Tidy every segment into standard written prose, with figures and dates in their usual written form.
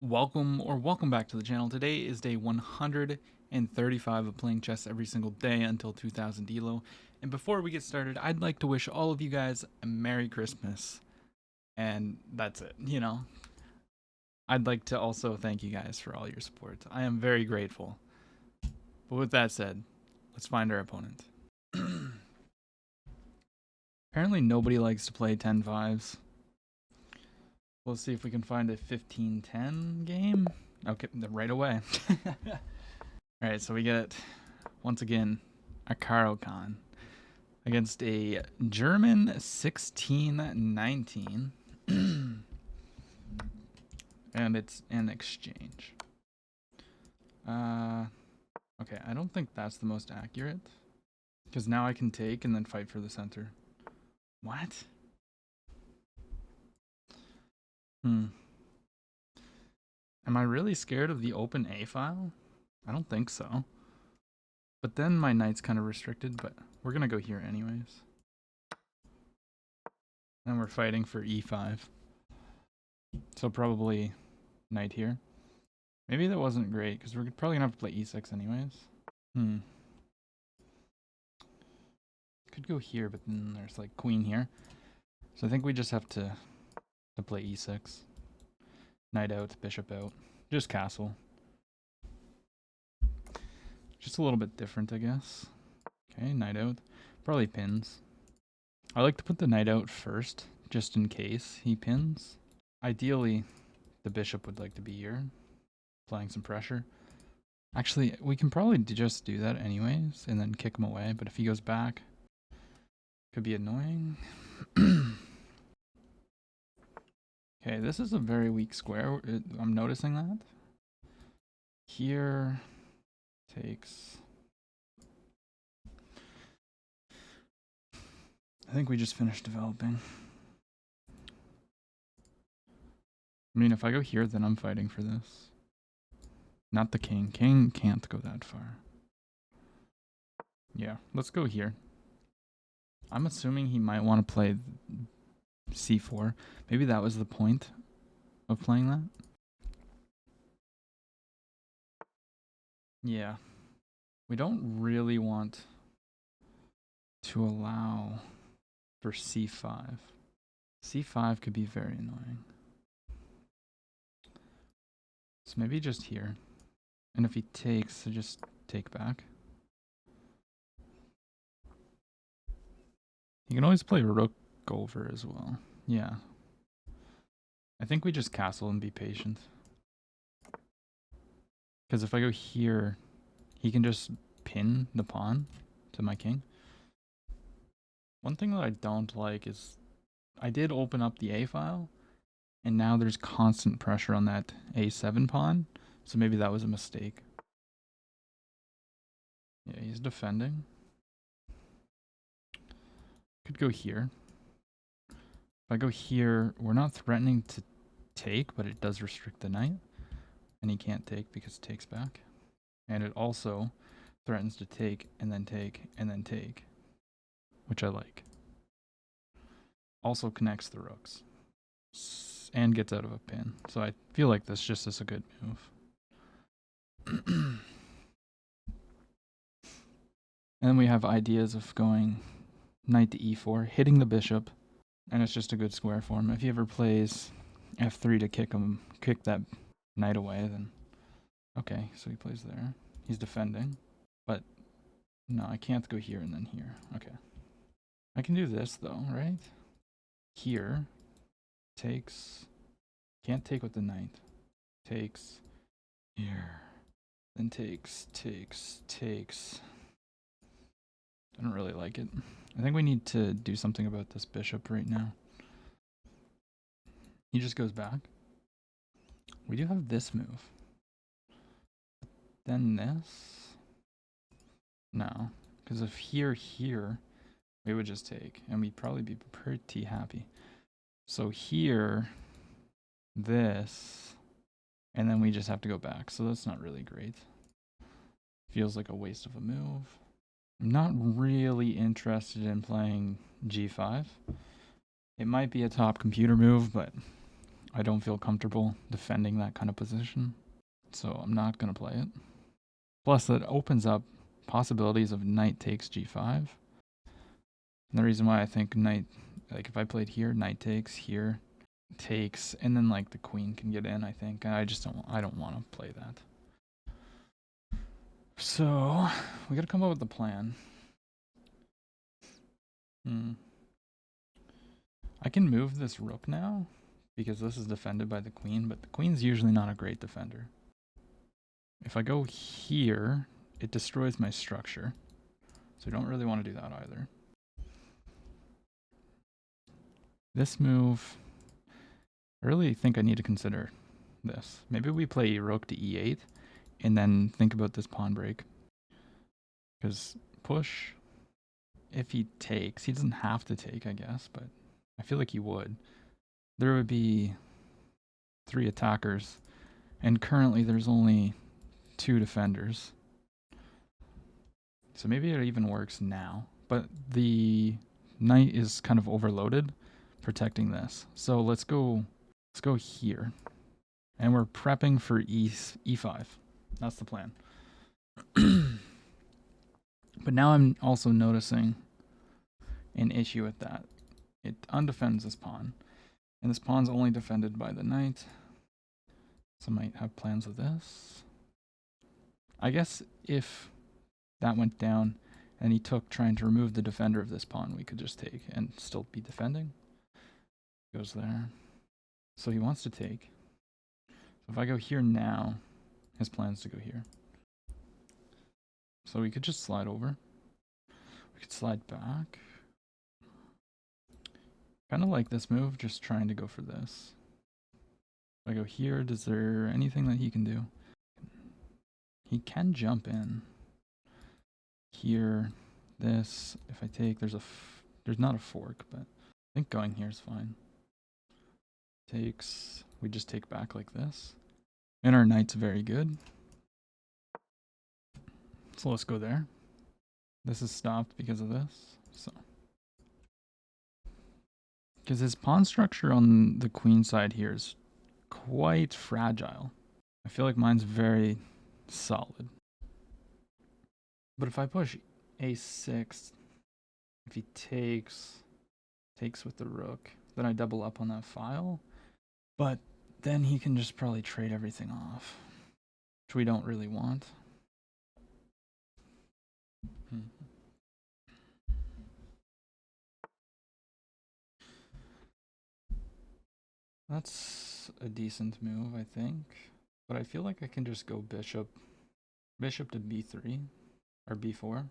Welcome back to the channel. Today is day 135 of playing chess every single day until 2000 Elo. And before we get started, I'd like to wish all of you guys a Merry Christmas. And that's it, I'd like to also thank you guys for all your support. I am very grateful. But with that said, let's find our opponent. Apparently nobody likes to play 10-5s. We'll see if we can find a 15-10 game. Okay, right away. Alright, so we get, once again, a Caro-Kann against a German 1619. And it's an exchange. Okay, I don't think that's the most accurate. Because now I can take and then fight for the center. What? Am I really scared of the open A file? I don't think so. But then my knight's kind of restricted, but we're going to go here anyways. And we're fighting for E5. So probably knight here. Maybe that wasn't great, because we're probably going to have to play E6 anyways. Could go here, but then there's like queen here. So I think we just have to play E6. Knight out, bishop out. Just castle. Just a little bit different, I guess. Okay, knight out. Probably pins. I like to put the knight out first, just in case he pins. Ideally, the bishop would like to be here, applying some pressure. Actually, we can probably just do that anyways, and then kick him away, but if he goes back, could be annoying. Okay, this is a very weak square. I'm noticing that. Here takes... I think we just finished developing. I mean, if I go here, then I'm fighting for this. Not the king. King can't go that far. Yeah, let's go here. I'm assuming he might want to play c4. Maybe that was the point of playing that. Yeah. We don't really want to allow for c5. c5 could be very annoying. So maybe just here. And if he takes, so just take back. You can always play rook over as well. Yeah. I think we just castle and be patient. Because if I go here, he can just pin the pawn to my king. One thing that I don't like is I did open up the A file, and now there's constant pressure on that A7 pawn. So maybe that was a mistake. Yeah, he's defending. Could go here. If I go here, we're not threatening to take, but it does restrict the knight. And he can't take because it takes back. And it also threatens to take, and then take, and then take. Which I like. Also connects the rooks. And gets out of a pin. So I feel like this just is a good move. And then we have ideas of going knight to e4, hitting the bishop, and it's just a good square for him. If he ever plays f3 to kick that knight away, then okay, so he plays there. He's defending, but no, I can't go here and then here. Okay. I can do this though, right? Here, takes, can't take with the knight. Takes, here, then takes. I don't really like it. I think we need to do something about this bishop right now. He just goes back. We do have this move. Then this. No. Because if here, we would just take. And we'd probably be pretty happy. So here, this. And then we just have to go back. So that's not really great. Feels like a waste of a move. I'm not really interested in playing g5. It might be a top computer move, but I don't feel comfortable defending that kind of position, so I'm not going to play it. Plus, that opens up possibilities of knight takes g5. And the reason why I think knight, like if I played here, knight takes, here, takes, and then like the queen can get in, I think. I don't want to play that. So, we got to come up with a plan. I can move this rook now, because this is defended by the queen, but the queen's usually not a great defender. If I go here, it destroys my structure. So I don't really want to do that either. This move, I really think I need to consider this. Maybe we play rook to e8 and then think about this pawn break. Because push, if he takes, he doesn't have to take, I guess, but I feel like he would. There would be 3 attackers, and currently there's only 2 defenders. So maybe it even works now. But the knight is kind of overloaded, protecting this. So let's go here. And we're prepping for e5. That's the plan. But now I'm also noticing an issue with that. It undefends this pawn. And this pawn's only defended by the knight. So I might have plans with this. I guess if that went down and he took trying to remove the defender of this pawn, we could just take and still be defending. Goes there. So he wants to take. So if I go here now, his plan is to go here. So we could just slide over. We could slide back. Kind of like this move, just trying to go for this. If I go here, is there anything that he can do? He can jump in. Here, this, if I take, there's not a fork, but I think going here is fine. Takes, we just take back like this. And our knight's very good. So let's go there. This is stopped because of this. So, because his pawn structure on the queen side here is quite fragile. I feel like mine's very solid. But if I push a6, if he takes with the rook, then I double up on that file. But then he can just probably trade everything off, which we don't really want. That's a decent move, I think. But I feel like I can just go bishop to b3 or b4.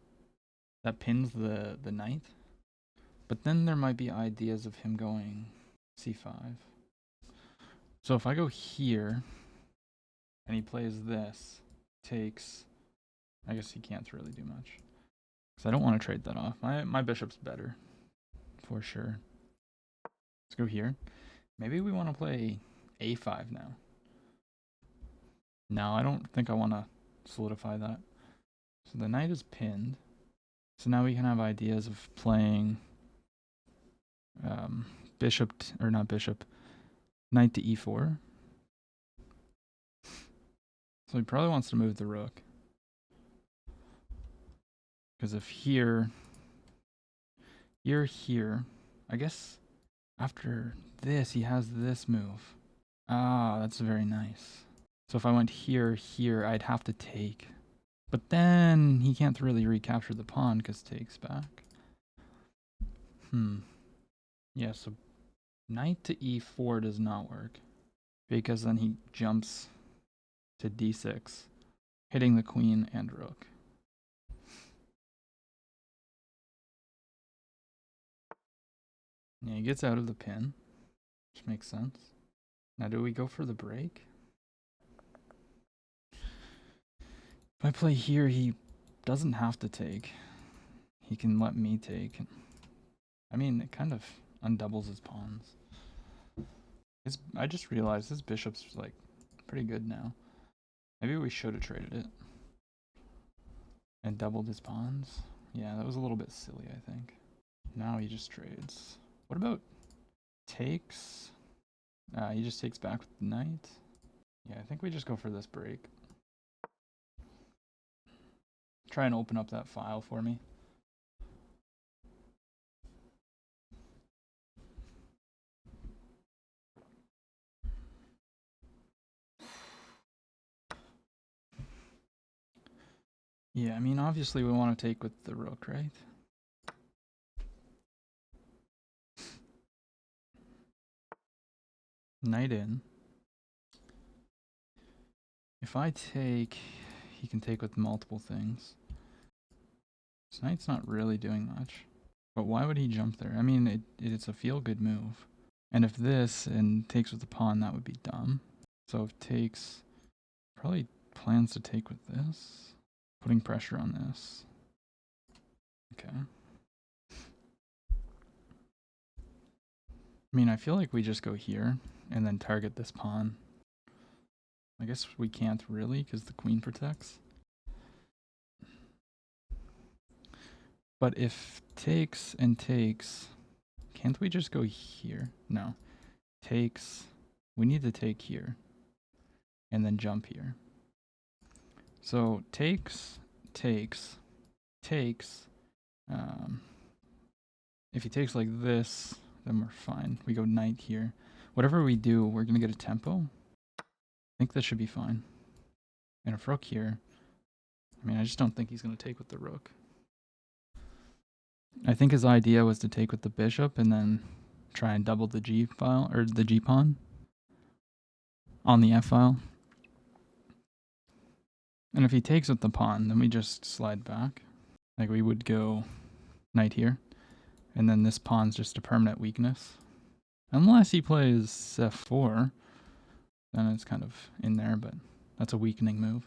That pins the knight. But then there might be ideas of him going c5. So if I go here and he plays this, takes, I guess he can't really do much. Because I don't want to trade that off. My bishop's better, for sure. Let's go here. Maybe we want to play a5 now. No, I don't think I want to solidify that. So the knight is pinned. So now we can have ideas of playing knight to e4. So he probably wants to move the rook. Because if here, I guess after this, he has this move. Ah, that's very nice. So if I went here, I'd have to take. But then he can't really recapture the pawn because takes back. Yeah, so knight to e4 does not work. Because then he jumps to d6, hitting the queen and rook. Yeah, he gets out of the pin, which makes sense. Now do we go for the break? If I play here, he doesn't have to take. He can let me take. I mean, it kind of undoubles his pawns. I just realized his bishop's like pretty good now. Maybe we should have traded it. And doubled his pawns. Yeah, that was a little bit silly, I think. Now he just trades. What about takes? He just takes back with the knight. Yeah, I think we just go for this break. Try and open up that file for me. Yeah, I mean, obviously we want to take with the rook, right? Knight in. If I take, he can take with multiple things. This knight's not really doing much. But why would he jump there? I mean, it's a feel-good move. And if this and takes with the pawn, that would be dumb. So if takes, probably plans to take with this. Putting pressure on this. Okay. I mean, I feel like we just go here and then target this pawn. I guess we can't really because the queen protects. But if takes and takes, can't we just go here? No. Takes, we need to take here and then jump here. So takes, takes, takes. If he takes like this, then we're fine. We go knight here. Whatever we do, we're going to get a tempo. I think this should be fine. And if rook here, I mean, I just don't think he's going to take with the rook. I think his idea was to take with the bishop and then try and double the G file, or the G pawn on the F file. And if he takes with the pawn, then we just slide back. Like we would go knight here. And then this pawn's just a permanent weakness. Unless he plays f4, then it's kind of in there, but that's a weakening move.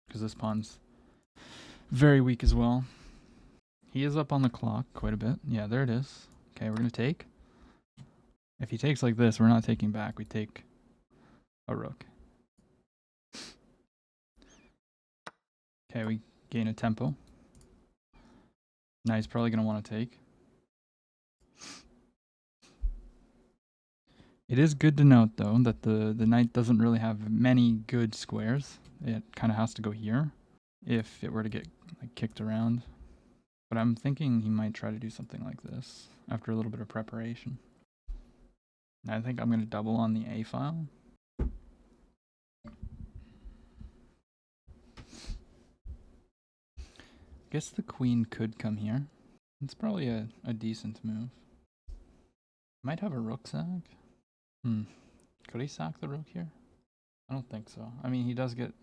Because this pawn's very weak as well. He is up on the clock quite a bit. Yeah, there it is. Okay, we're going to take. If he takes like this, we're not taking back. We take a rook. Okay, we gain a tempo. Now he's probably going to want to take. It is good to note, though, that the knight doesn't really have many good squares. It kind of has to go here if it were to get like kicked around. But I'm thinking he might try to do something like this after a little bit of preparation. I think I'm going to double on the A file. I guess the queen could come here. It's probably a decent move. Might have a rook sack. Could he sack the rook here? I don't think so. I mean, he does get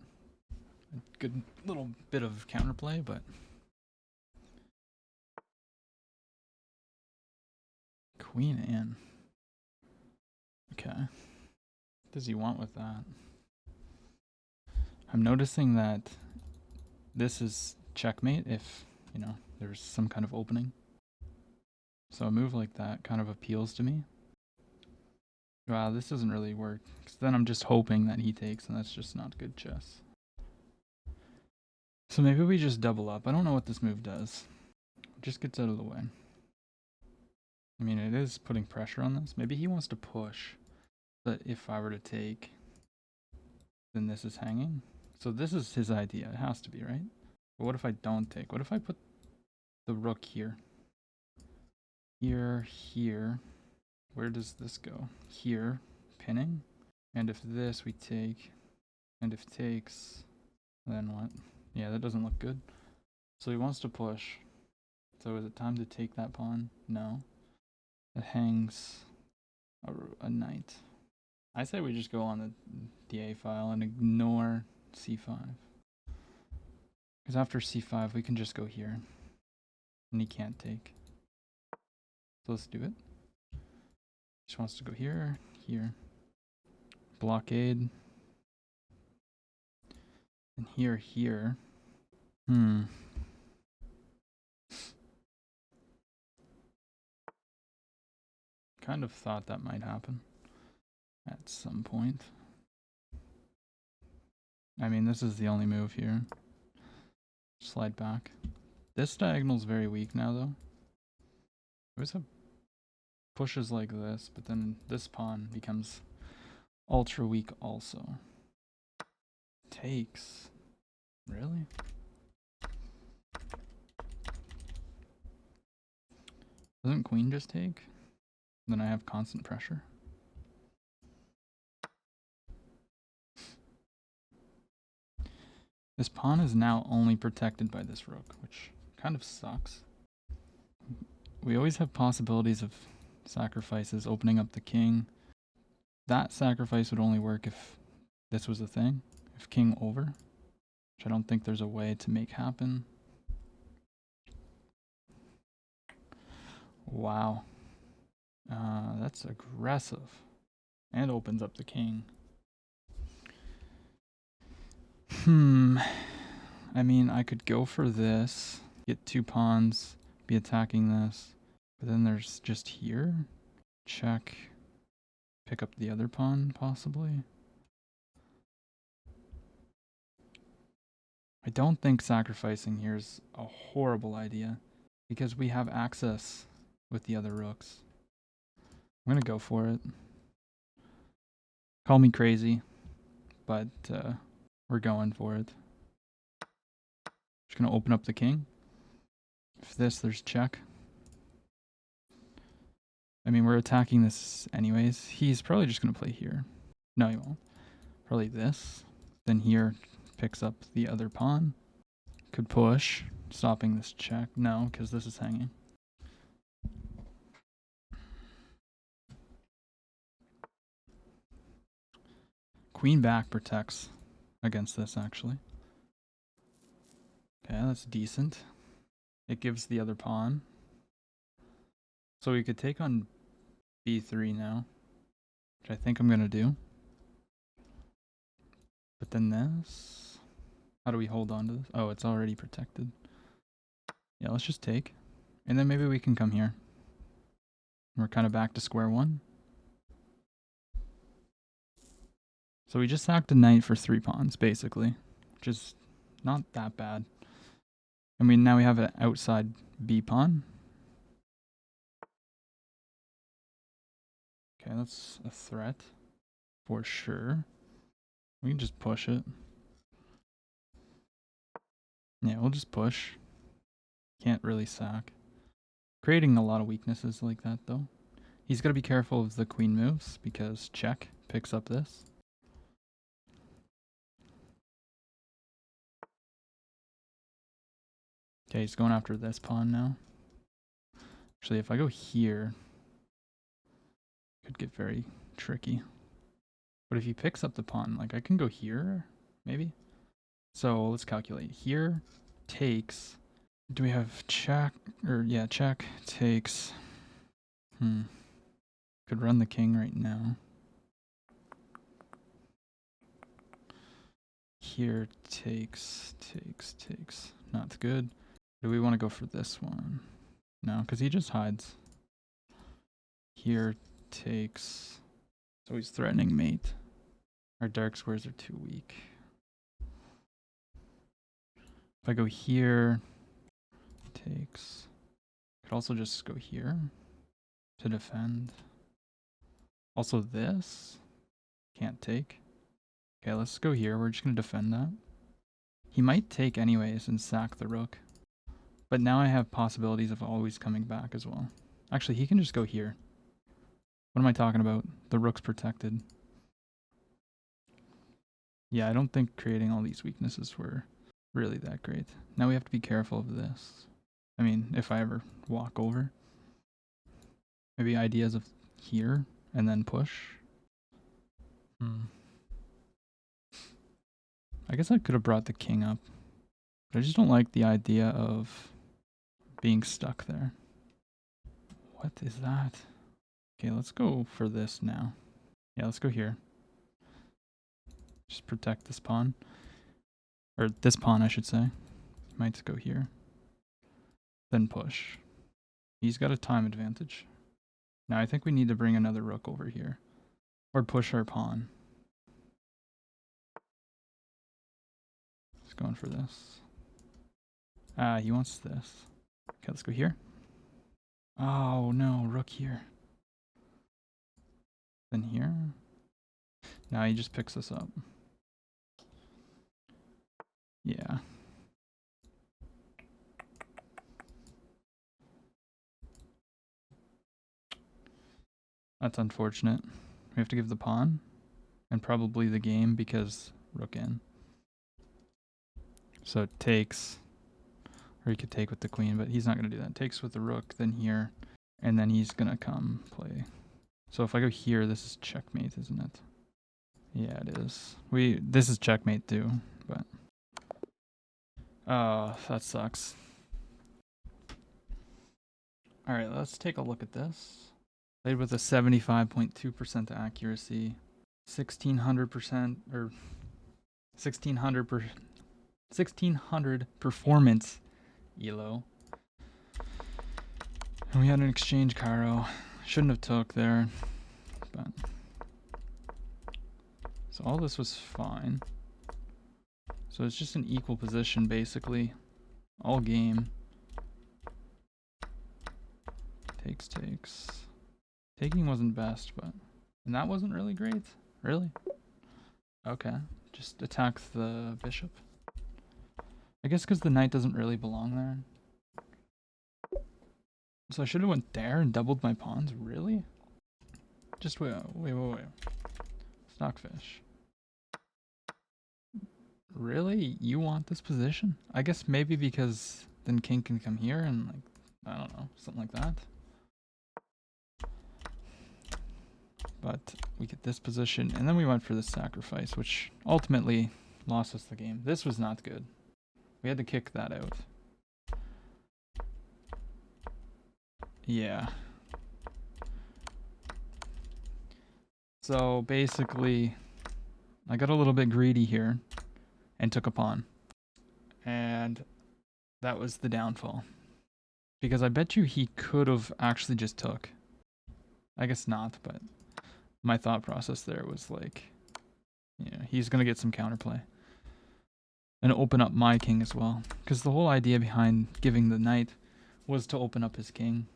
a good little bit of counterplay, but... Queen in. Okay. What does he want with that? I'm noticing that this is checkmate if, you know, there's some kind of opening. So a move like that kind of appeals to me. Wow, this doesn't really work. Because then I'm just hoping that he takes, and that's just not good chess. So maybe we just double up. I don't know what this move does. It just gets out of the way. I mean, it is putting pressure on this. Maybe he wants to push. But if I were to take, then this is hanging. So this is his idea. It has to be, right? But what if I don't take? What if I put the rook here? Here, here. Where does this go? Here, pinning. And if this we take, and if takes, then what? Yeah, that doesn't look good. So he wants to push. So is it time to take that pawn? No. It hangs a knight. I say we just go on the A file and ignore c5. Because after c5, we can just go here. And he can't take. So let's do it. Just wants to go here, here. Blockade. And here, here. Kind of thought that might happen at some point. I mean, this is the only move here. Slide back. This diagonal's very weak now, though. We always have pushes like this, but then this pawn becomes Ultra weak also. Takes. Really? Doesn't queen just take? Then I have constant pressure. This pawn is now only protected by this rook, which kind of sucks. We always have possibilities of sacrifices, opening up the king. That sacrifice would only work if this was a thing. If king over, which I don't think there's a way to make happen. Wow. That's aggressive. And opens up the king. I mean, I could go for this, get 2 pawns, be attacking this, but then there's just here. Check. Pick up the other pawn, possibly. I don't think sacrificing here is a horrible idea, because we have access with the other rooks. I'm gonna go for it. Call me crazy, but we're going for it. Just gonna open up the king. If this, there's check. I mean, we're attacking this anyways. He's probably just gonna play here. No, he won't. Probably this. Then here picks up the other pawn. Could push, stopping this check. No, because this is hanging. Queen back protects against this, actually. Okay, that's decent. It gives the other pawn. So we could take on b3 now, which I think I'm going to do. But then this... How do we hold on to this? Oh, it's already protected. Yeah, let's just take. And then maybe we can come here. We're kind of back to square one. So we just sacked a knight for 3 pawns, basically, which is not that bad. I mean, now we have an outside b pawn. Okay, that's a threat for sure. We can just push it. Yeah, we'll just push. Can't really sack. Creating a lot of weaknesses like that, though. He's got to be careful of the queen moves, because check picks up this. Okay, he's going after this pawn now. Actually, if I go here, it could get very tricky. But if he picks up the pawn, like I can go here, maybe? So let's calculate. Here takes... Do we have check? Or yeah, check takes... Could run the king right now. Here takes... Not good. Do we want to go for this one? No, because he just hides. Here takes... So he's threatening mate. Our dark squares are too weak. If I go here, takes... Could also just go here to defend. Also this, can't take. Okay, let's go here. We're just going to defend that. He might take anyways and sack the rook. But now I have possibilities of always coming back as well. Actually, he can just go here. What am I talking about? The rook's protected. Yeah, I don't think creating all these weaknesses were really that great. Now we have to be careful of this. I mean, if I ever walk over. Maybe ideas of here and then push. I guess I could have brought the king up. But I just don't like the idea of being stuck there. What is that? Okay, let's go for this now. Yeah, let's go here. Just protect this pawn. Or this pawn, I should say. Might go here. Then push. He's got a time advantage. Now I think we need to bring another rook over here. Or push our pawn. He's going for this. Ah, he wants this. Okay, let's go here. Oh no, rook here. Then here. Now he just picks this up. Yeah. That's unfortunate. We have to give the pawn and probably the game because rook in. So it takes, or he could take with the queen, but he's not going to do that. Takes with the rook, then here, and then he's going to come play. So if I go here, this is checkmate, isn't it? Yeah, it is. This is checkmate too, but oh, that sucks. All right, let's take a look at this. Played with a 75.2% accuracy, 1600% or 1600 performance elo. And we had an exchange Caro. Shouldn't have took there, but so all this was fine. So it's just an equal position basically, all game. Takes. Taking wasn't best, but and that wasn't really great. Really? Okay, just attack the bishop. I guess because the knight doesn't really belong there. So I should have went there and doubled my pawns. Really? Just wait. Stockfish. Really? You want this position? I guess maybe because then king can come here and like, I don't know, something like that. But we get this position, and then we went for the sacrifice, which ultimately lost us the game. This was not good. We had to kick that out. Yeah. So basically, I got a little bit greedy here and took a pawn. And that was the downfall. Because I bet you he could have actually just took. I guess not, but my thought process there was like, yeah, he's going to get some counterplay. And open up my king as well. Because the whole idea behind giving the knight was to open up his king.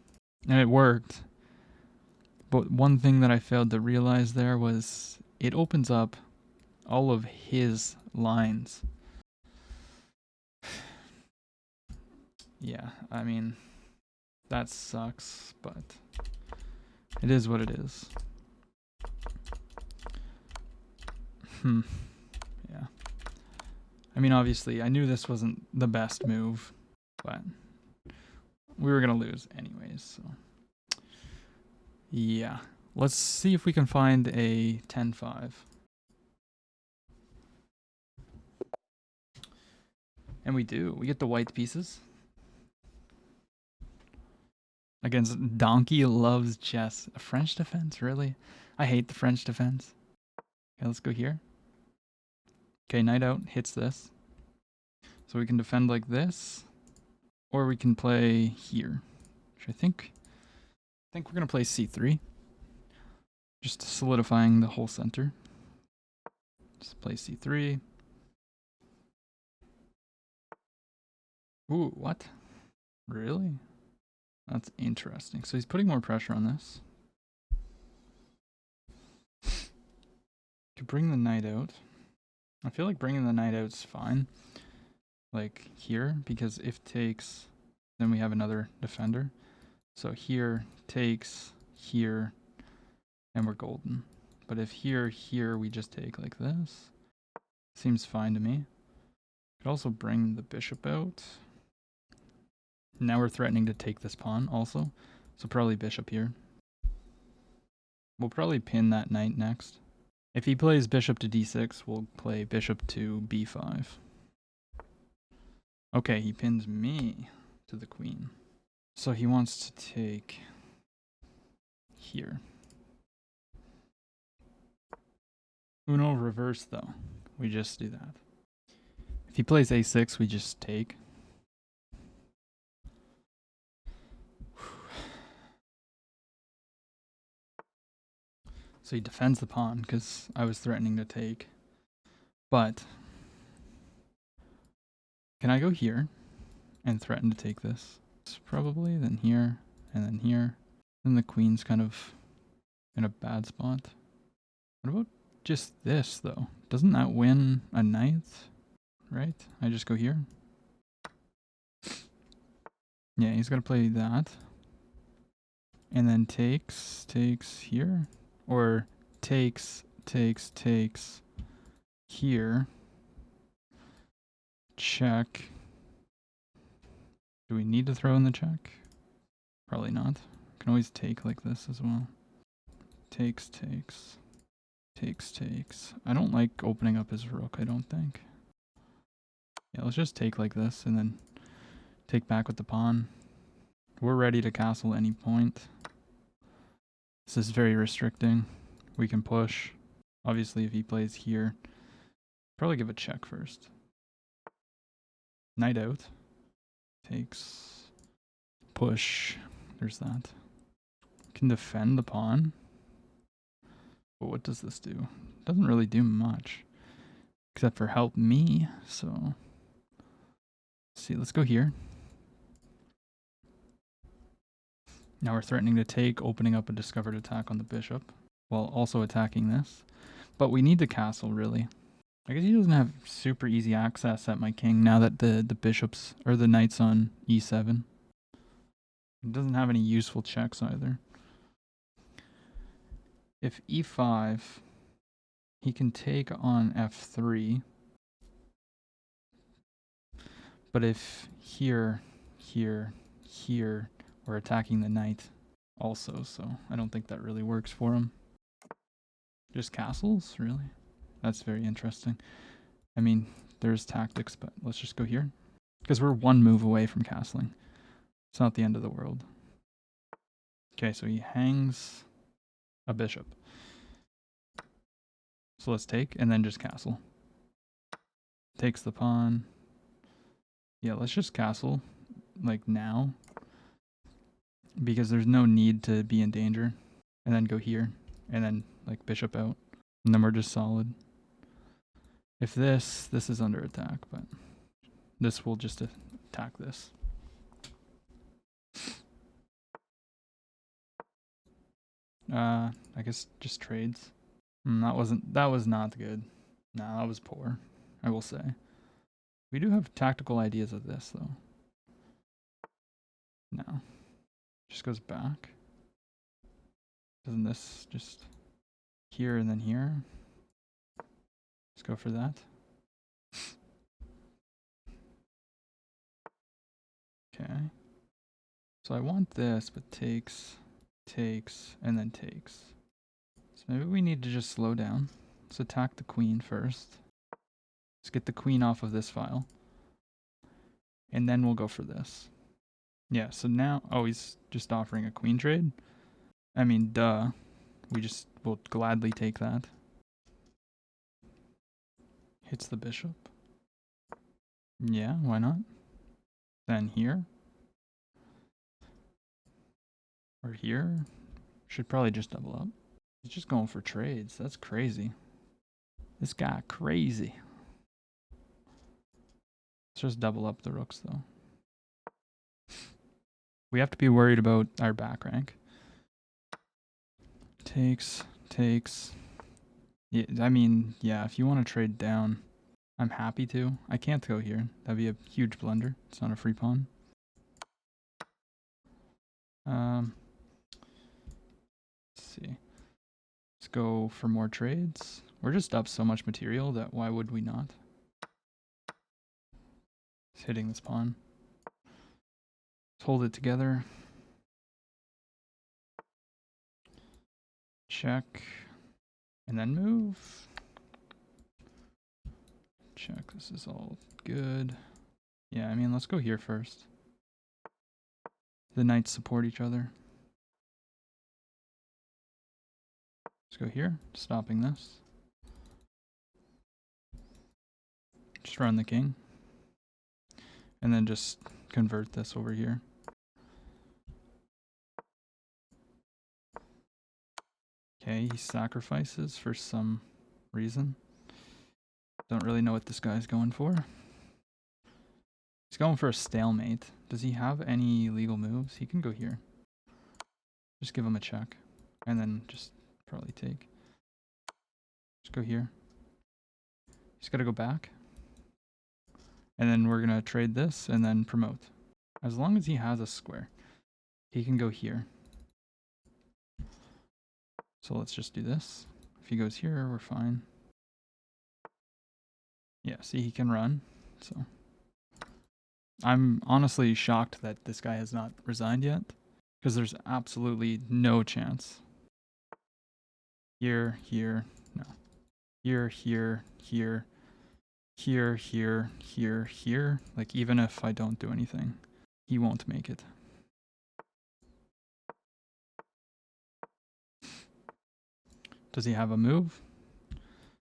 And it worked. But one thing that I failed to realize there was it opens up all of his lines. Yeah, I mean, that sucks, but it is what it is. Yeah. I mean, obviously, I knew this wasn't the best move, but we were going to lose anyways, so. Yeah. Let's see if we can find a 10-5. And we do. We get the white pieces. Against Donkey Loves Chess. A French defense? Really? I hate the French defense. Okay, let's go here. Okay, knight out hits this. So we can defend like this. Or we can play here. Which I think we're going to play c3. Just solidifying the whole center. Just play c3. Ooh, what? Really? That's interesting. So he's putting more pressure on this. Could bring the knight out. I feel like bringing the knight out is fine. Like here, because if takes, then we have another defender. So here takes, here, and we're golden. But if here, we just take like this. Seems fine to me. Could also bring the bishop out. Now we're threatening to take this pawn also. So probably bishop here. We'll probably pin that knight next. If he plays bishop to d6, we'll play bishop to b5. Okay, he pins me to the queen. So he wants to take here. Uno reverse though. We just do that. If he plays a6, we just take. So he defends the pawn because I was threatening to take. But can I go here and threaten to take this? Probably, then here, and then here. Then the queen's kind of in a bad spot. What about just this, though? Doesn't that win a knight? Right? I just go here. Yeah, he's going to play that. And then takes here. Or takes here. Check. Do we need to throw in the check? Probably not. Can always take like this as well. Takes. I don't like opening up his rook, I don't think. Yeah, let's just take like this and then take back with the pawn. We're ready to castle any point. This is very restricting. We can push. Obviously, if he plays here, probably give a check first. Knight out. Takes. Push. There's that. Can defend the pawn. But what does this do? Doesn't really do much. Except for help me, so... Let's see, let's go here. Now we're threatening to take, opening up a discovered attack on the bishop, while also attacking this. But we need the castle, really. I guess he doesn't have super easy access at my king now that the bishops, or the knight's on e7. It doesn't have any useful checks either. If e5, he can take on f3. But if here, we're attacking the knight also, so I don't think that really works for him. Just castles, really? That's very interesting. I mean, there's tactics, but let's just go here. Because we're one move away from castling. It's not the end of the world. Okay, so he hangs a bishop. So let's take, and then just castle. Takes the pawn. Yeah, let's just castle, like now. Because there's no need to be in danger. And then go here, and then like bishop out. And then we're just solid. If this is under attack, but this will just attack this. I guess just trades. That was not good. Nah, that was poor, I will say. We do have tactical ideas of this, though. No. Just goes back. Doesn't this just here and then here? Let's go for that. Okay. So I want this, but takes, and then takes. So maybe we need to just slow down. Let's attack the queen first. Let's get the queen off of this file. And then we'll go for this. Yeah, so now... Oh, he's just offering a queen trade? I mean, duh. We'll gladly take that. Hits the bishop. Yeah, why not? Then here. Or here. Should probably just double up. He's just going for trades. That's crazy. This guy crazy. Let's just double up the rooks, though. We have to be worried about our back rank. Takes. Yeah, I mean, yeah, if you want to trade down, I'm happy to. I can't go here. That'd be a huge blunder. It's not a free pawn. Let's see. Let's go for more trades. We're just up so much material that why would we not? It's hitting this pawn. Let's hold it together. Check. And then move. Check. This is all good. Yeah, I mean, let's go here first. The knights support each other. Let's go here, stopping this. Just run the king. And then just convert this over here. Okay, he sacrifices for some reason. Don't really know what this guy's going for. He's going for a stalemate. Does he have any legal moves? He can go here. Just give him a check. And then just probably take. Just go here. He's got to go back. And then we're going to trade this and then promote. As long as he has a square, he can go here. So let's just do this. If he goes here, we're fine. Yeah, see, he can run. So I'm honestly shocked that this guy has not resigned yet, because there's absolutely no chance. Here, here, no. Here, here, here, here, here, here, here. Like, even if I don't do anything, he won't make it. Does he have a move?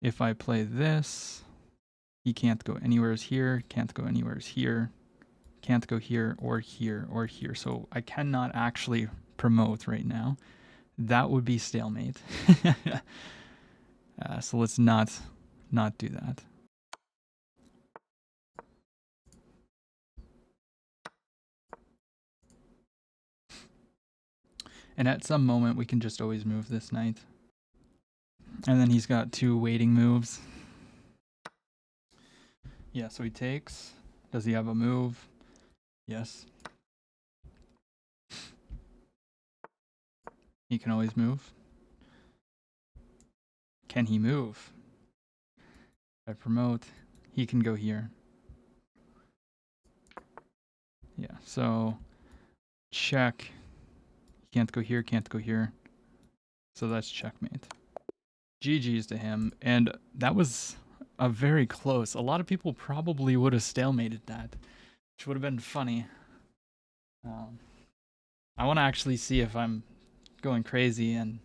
If I play this, he can't go anywhere here, can't go anywhere here, can't go here or here or here. So I cannot actually promote right now. That would be stalemate. So let's not do that. And at some moment, we can just always move this knight. And then he's got 2 waiting moves. Yeah, so he takes. Does he have a move? Yes. He can always move. Can he move? If I promote, he can go here. Yeah, so check. Can't go here, can't go here. So that's checkmate. GG's to him. And that was a very close. A lot of people probably would have stalemated that, which would have been funny. I want to actually see if I'm going crazy and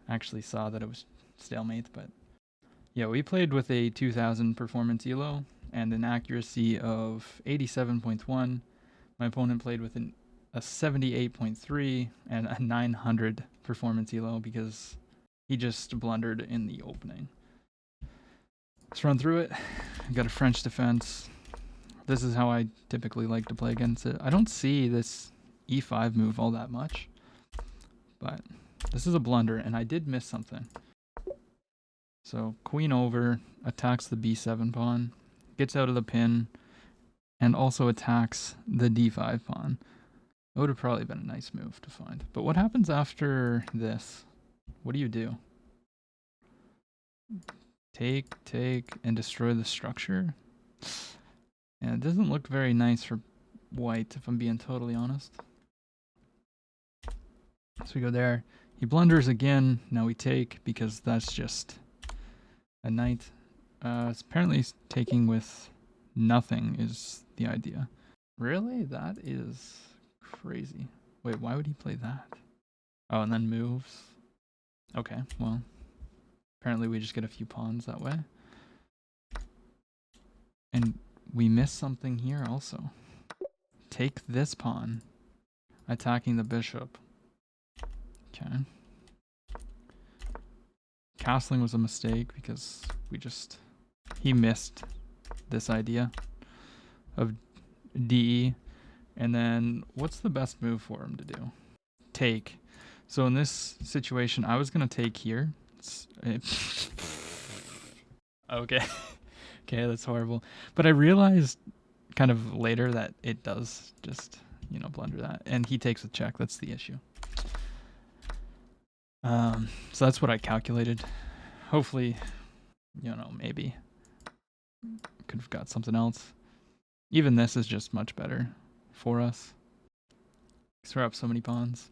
actually saw that it was stalemate. But yeah, we played with a 2000 performance elo and an accuracy of 87.1. My opponent played with a 78.3 and a 900 performance elo because he just blundered in the opening. Let's run through it. I've got a French defense. This is how I typically like to play against it. I don't see this e5 move all that much, but this is a blunder, and I did miss something. So queen over, attacks the b7 pawn, gets out of the pin, and also attacks the d5 pawn. It would have probably been a nice move to find. But what happens after this? What do you do? Take, and destroy the structure? And it doesn't look very nice for white, if I'm being totally honest. So we go there. He blunders again. Now we take, because that's just a knight. Apparently taking with nothing is the idea. Really? That is crazy. Wait, why would he play that? Oh, and then moves. Okay, well, apparently we just get a few pawns that way. And we miss something here also. Take this pawn, attacking the bishop. Okay. Castling was a mistake because he missed this idea of DE. And then what's the best move for him to do? Take. So in this situation, I was going to take here. Okay. Okay, that's horrible. But I realized kind of later that it does just, blunder that. And he takes a check. That's the issue. So that's what I calculated. Hopefully, maybe could have got something else. Even this is just much better for us. Throw up so many pawns.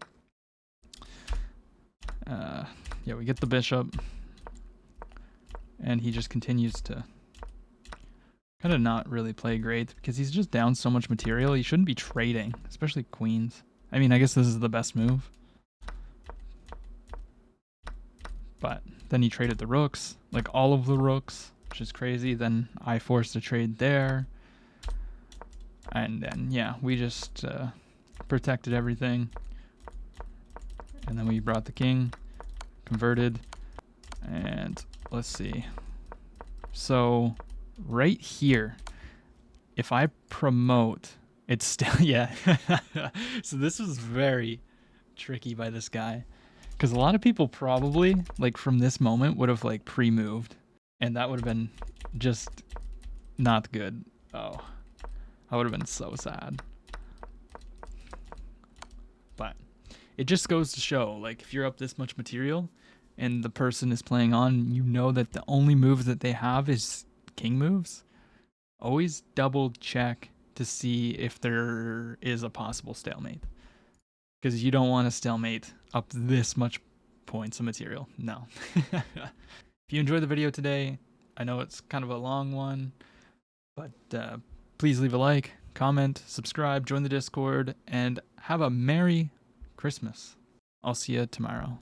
Yeah, we get the bishop. And he just continues to kind of not really play great because he's just down so much material. He shouldn't be trading, especially queens. I mean, I guess this is the best move. But then he traded the rooks, like all of the rooks, which is crazy. Then I forced a trade there. And then, yeah, we just protected everything. And then we brought the king, converted, and let's see. So right here, if I promote, it's still, yeah. So this was very tricky by this guy. Because a lot of people probably, like, from this moment would have, like, pre-moved. And that would have been just not good. Oh, I would have been so sad. But it just goes to show, like, if you're up this much material and the person is playing on, you know that the only move that they have is king moves. Always double check to see if there is a possible stalemate. Because you don't want to stalemate up this much points of material. No. If you enjoyed the video today, I know it's kind of a long one, but please leave a like, comment, subscribe, join the Discord, and have a Merry Christmas. I'll see you tomorrow.